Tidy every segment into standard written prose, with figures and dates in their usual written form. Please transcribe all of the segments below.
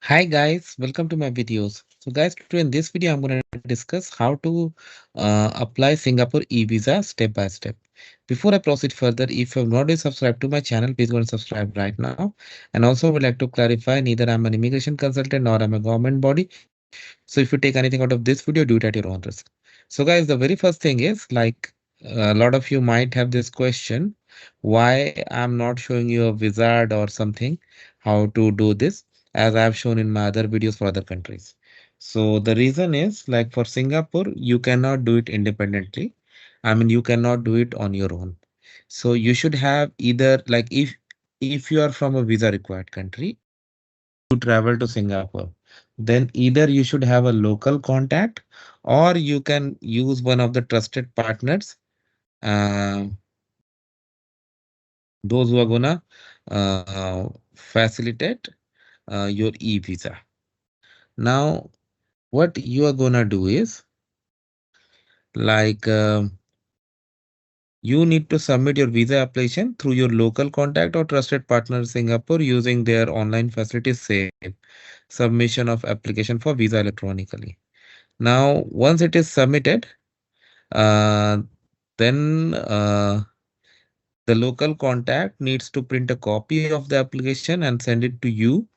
Hi guys, welcome to my videos. So guys, today in this video, I'm going to discuss how to apply Singapore e-visa step by step. Before I proceed further, if you have not yet subscribed to my channel, please go and subscribe right now. And also would like to clarify, neither I'm an immigration consultant nor I'm a government body. So if you take anything out of this video, do it at your own risk. So guys, the very first thing is like a lot of you might have this question, why I'm not showing you a wizard or something, how to do this as I have shown in my other videos for other countries. So the reason is like for Singapore, you cannot do it independently. I mean, you cannot do it on your own. So you should have either like if you are from a visa required country to travel to Singapore, then either you should have a local contact or you can use one of the trusted partners, uh, those who are gonna facilitate your e-visa. Now, what you are gonna do is like you need to submit your visa application through your local contact or trusted partner in Singapore using their online facilities. Same submission of application for visa electronically. Now, once it is submitted, uh, then the local contact needs to print a copy of the application and send it to you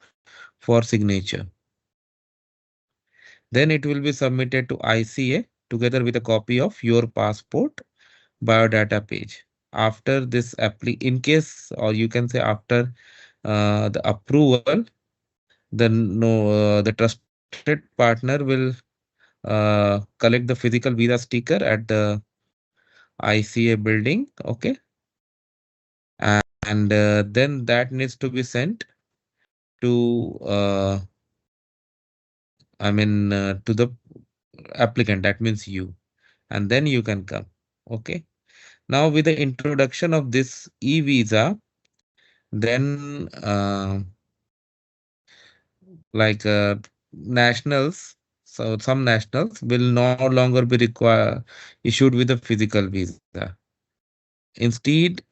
for signature. Then it will be submitted to ICA together with a copy of your passport biodata page. After this in case, or you can say after the approval, the trusted partner will collect the physical visa sticker at the ICA building. Okay. And then that needs to be sent to, to the applicant. That means you. And then you can come. Okay. Now, with the introduction of this e-visa, then like nationals, so some nationals will no longer be issued with a physical visa. Instead,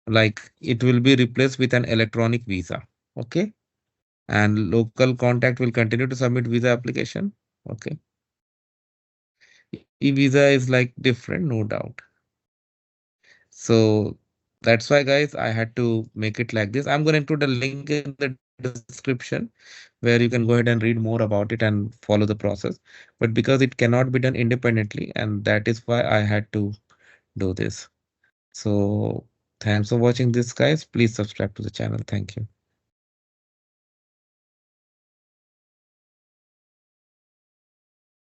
like it will be replaced with an electronic visa. Okay. And local contact will continue to submit visa application. Okay. E-visa is like different, no doubt. So that's why, guys, I had to make it like this. I'm going to include a link in the description where you can go ahead and read more about it and follow the process. But because it cannot be done independently, and that is why I had to do this. So thanks for watching this, guys. Please subscribe to the channel. Thank you.